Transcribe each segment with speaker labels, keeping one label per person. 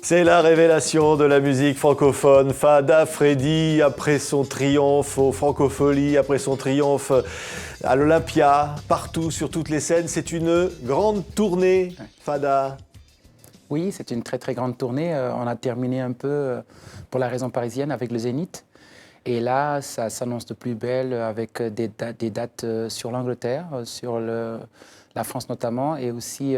Speaker 1: C'est la révélation de la musique francophone. Fada Freddy, après son triomphe aux Francopholies, après son triomphe à l'Olympia, partout, sur toutes les scènes, c'est une grande tournée, Fada.
Speaker 2: Oui, c'est une très très grande tournée. On a terminé un peu pour la région parisienne avec le Zénith. Et là, ça s'annonce de plus belle avec des dates sur l'Angleterre, sur la France notamment, et aussi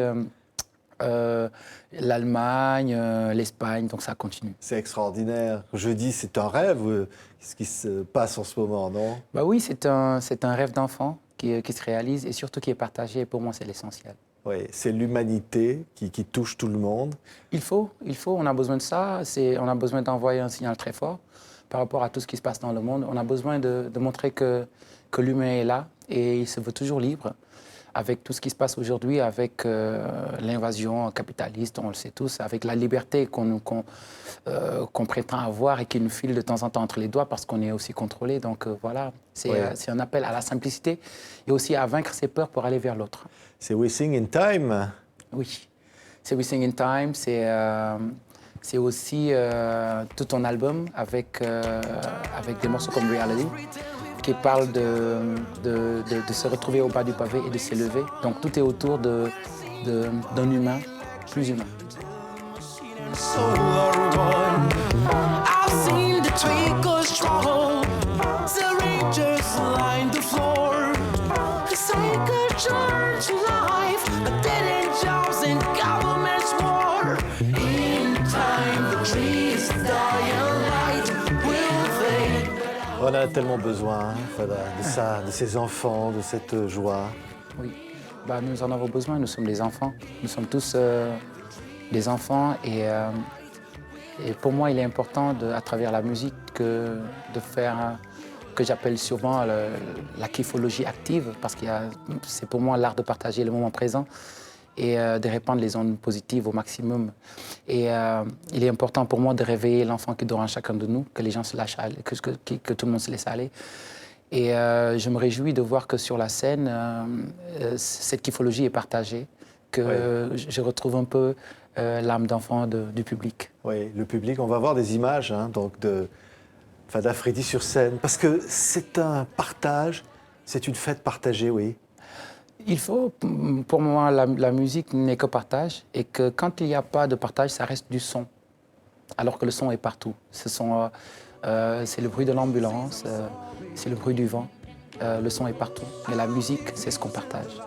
Speaker 2: l'Allemagne, l'Espagne, donc ça continue.
Speaker 1: C'est extraordinaire. Jeudi, c'est un rêve, ce qui se passe en ce moment, non?
Speaker 2: Bah oui, c'est un rêve d'enfant qui se réalise et surtout qui est partagé. Et pour moi, c'est l'essentiel.
Speaker 1: Oui, c'est l'humanité qui touche tout le monde.
Speaker 2: Il faut, on a besoin de ça. On a besoin d'envoyer un signal très fort par rapport à tout ce qui se passe dans le monde. On a besoin de montrer que l'humain est là et il se veut toujours libre. Avec tout ce qui se passe aujourd'hui, avec l'invasion capitaliste, on le sait tous, avec la liberté qu'on prétend avoir et qui nous file de temps en temps entre les doigts parce qu'on est aussi contrôlé. Donc voilà, c'est un appel à la simplicité et aussi à vaincre ses peurs pour aller vers l'autre.
Speaker 1: C'est We Sing in Time.
Speaker 2: Oui, c'est We Sing in Time, c'est aussi tout ton album avec des morceaux comme Reality, qui parle de se retrouver au bas du pavé et de s'élever. Donc tout est autour d'un humain plus humain.
Speaker 1: On a tellement besoin, Fada, de ça, de ces enfants, de cette joie.
Speaker 2: Oui, nous en avons besoin, nous sommes des enfants. Nous sommes tous des enfants et pour moi, il est important, à travers la musique, de faire que j'appelle souvent la kiffologie active, parce que c'est pour moi l'art de partager le moment présent et de répandre les ondes positives au maximum. Et il est important pour moi de réveiller l'enfant qui dort en chacun de nous, que les gens se lâchent aller, que tout le monde se laisse aller. Et je me réjouis de voir que sur la scène, cette kiffologie est partagée, que je retrouve un peu l'âme d'enfant du public.
Speaker 1: Oui, le public, on va voir des images donc de Fada Freddy sur scène, parce que c'est un partage, c'est une fête partagée, oui.
Speaker 2: Il faut, pour moi, la musique n'est que partage, et que quand il n'y a pas de partage, ça reste du son, alors que le son est partout. C'est le bruit de l'ambulance, c'est le bruit du vent, le son est partout. Mais la musique, c'est ce qu'on partage.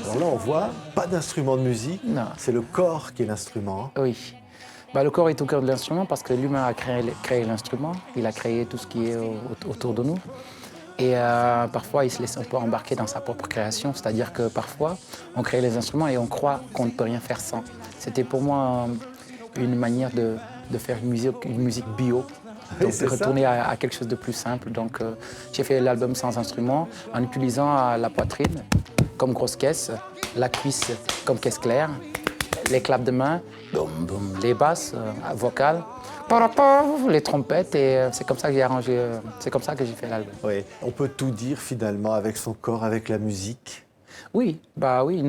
Speaker 1: Alors là, on voit pas d'instrument de musique, c'est le corps qui est l'instrument.
Speaker 2: Oui. Le corps est au cœur de l'instrument parce que l'humain a créé l'instrument, il a créé tout ce qui est autour de nous. Et parfois, il se laisse un peu embarquer dans sa propre création, c'est-à-dire que parfois, on crée les instruments et on croit qu'on ne peut rien faire sans. C'était pour moi une manière de faire une musique bio, donc de retourner à quelque chose de plus simple. Donc j'ai fait l'album sans instrument en utilisant la poitrine comme grosse caisse, la cuisse comme caisse claire, les claps de main, boum, boum, les basses vocales, les trompettes, et c'est comme ça que j'ai arrangé, c'est comme ça que j'ai fait l'album.
Speaker 1: Oui, on peut tout dire finalement avec son corps, avec la musique.
Speaker 2: Oui, oui,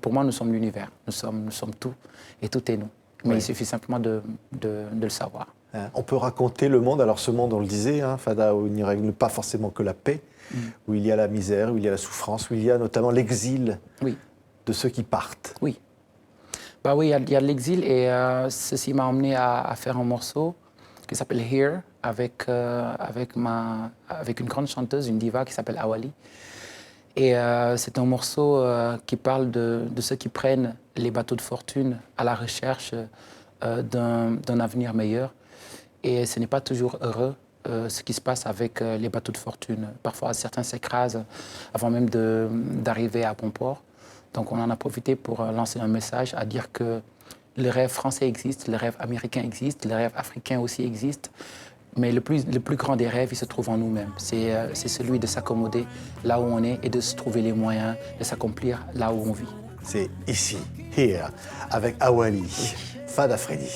Speaker 2: pour moi, nous sommes l'univers, nous sommes tout, et tout est nous. Mais il suffit simplement de le savoir.
Speaker 1: On peut raconter le monde, alors ce monde, on le disait, Fada, où il n'y règne pas forcément que la paix, où il y a la misère, où il y a la souffrance, où il y a notamment l'exil de ceux qui partent.
Speaker 2: Oui. Oui, il y a de l'exil et ceci m'a emmené à faire un morceau qui s'appelle Here avec une grande chanteuse, une diva qui s'appelle Awali. Et c'est un morceau qui parle de ceux qui prennent les bateaux de fortune à la recherche d'un avenir meilleur. Et ce n'est pas toujours heureux ce qui se passe avec les bateaux de fortune. Parfois, certains s'écrasent avant même d'arriver à bon port. Donc on en a profité pour lancer un message à dire que le rêve français existe, le rêve américain existe, le rêve africain aussi existe. Mais le plus grand des rêves, il se trouve en nous-mêmes. C'est celui de s'accommoder là où on est et de se trouver les moyens de s'accomplir là où on vit.
Speaker 1: C'est ici, here, avec Awali, Fada Freddy.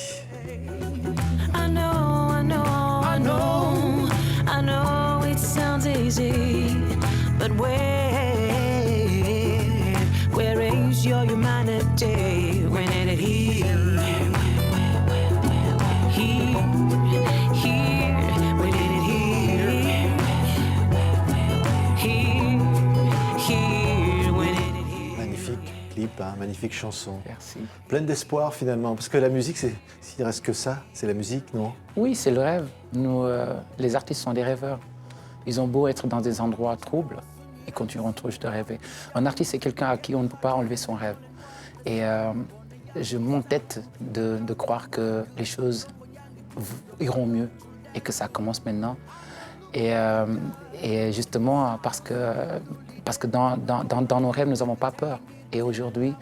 Speaker 3: I know, I know, I know, I know it sounds easy, but where is your humanity when it here, when it here, when it
Speaker 1: Magnifique clip, hein, magnifique chanson.
Speaker 2: Merci.
Speaker 1: Pleine d'espoir finalement, parce que la musique, s'il reste que ça, c'est la musique, non?
Speaker 2: Oui, c'est le rêve. Nous, les artistes sont des rêveurs. Ils ont beau être dans des endroits troubles, ils continueront toujours de rêver. Un artiste, c'est quelqu'un à qui on ne peut pas enlever son rêve. Et je m'entête de croire que les choses iront mieux et que ça commence maintenant. Et justement, parce que dans nos rêves, nous n'avons pas peur. Et aujourd'hui,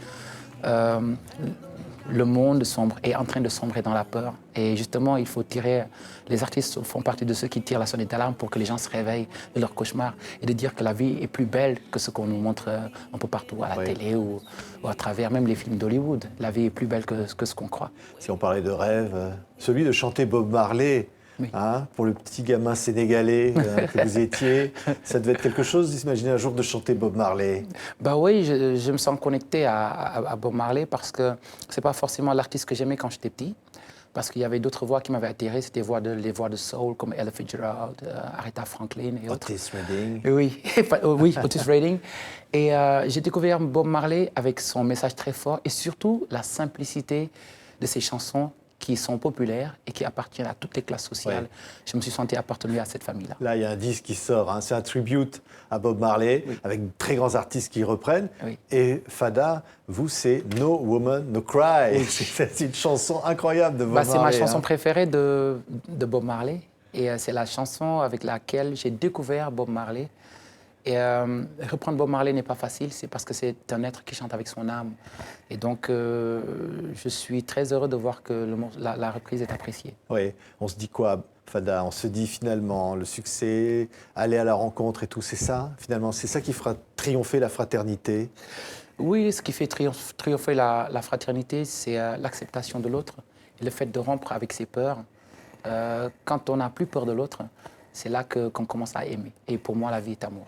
Speaker 2: le monde est en train de sombrer dans la peur. Et justement, il faut tirer... Les artistes font partie de ceux qui tirent la sonnette d'alarme pour que les gens se réveillent de leur cauchemar et de dire que la vie est plus belle que ce qu'on nous montre un peu partout à la télé ou à travers même les films d'Hollywood. La vie est plus belle que ce qu'on croit.
Speaker 1: Si on parlait de rêve, celui de chanter Bob Marley,
Speaker 2: Oui.
Speaker 1: hein, pour le petit gamin sénégalais que vous étiez, ça devait être quelque chose d'imaginer un jour de chanter Bob Marley.
Speaker 2: Bah oui, je me sens connecté à Bob Marley parce que c'est pas forcément l'artiste que j'aimais quand j'étais petit. Parce qu'il y avait d'autres voix qui m'avaient attiré, c'était les voix de soul comme Ella Fitzgerald, Aretha Franklin et autres.
Speaker 1: Otis Redding.
Speaker 2: Oui, oui, Otis Redding. Et j'ai découvert Bob Marley avec son message très fort et surtout la simplicité de ses chansons qui sont populaires et qui appartiennent à toutes les classes sociales.
Speaker 1: Ouais.
Speaker 2: Je me suis senti appartenir à cette famille-là.
Speaker 1: Là, il y a un disque qui sort, hein, c'est un tribute à Bob Marley,
Speaker 2: Oui.
Speaker 1: avec de très grands artistes qui reprennent.
Speaker 2: Oui.
Speaker 1: Et Fada, vous, c'est No Woman, No Cry. C'est une chanson incroyable de Bob Marley.
Speaker 2: C'est ma chanson
Speaker 1: hein.
Speaker 2: préférée de Bob Marley. Et c'est la chanson avec laquelle j'ai découvert Bob Marley. Et reprendre Bob Marley n'est pas facile, c'est parce que c'est un être qui chante avec son âme. Et donc, je suis très heureux de voir que la reprise est appréciée.
Speaker 1: Oui, on se dit quoi, Fada? On se dit finalement le succès, aller à la rencontre et tout, c'est ça finalement? C'est ça qui fera triompher la fraternité?
Speaker 2: Oui, ce qui fait triompher la fraternité, c'est l'acceptation de l'autre et le fait de rompre avec ses peurs. Quand on n'a plus peur de l'autre, c'est là qu'on commence à aimer. Et pour moi, la vie est amour.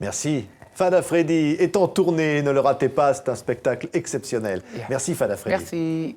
Speaker 1: Merci. Fada Freddy est en tournée, ne le ratez pas, c'est un spectacle exceptionnel.
Speaker 2: Yeah.
Speaker 1: Merci Fada Freddy.
Speaker 2: Merci.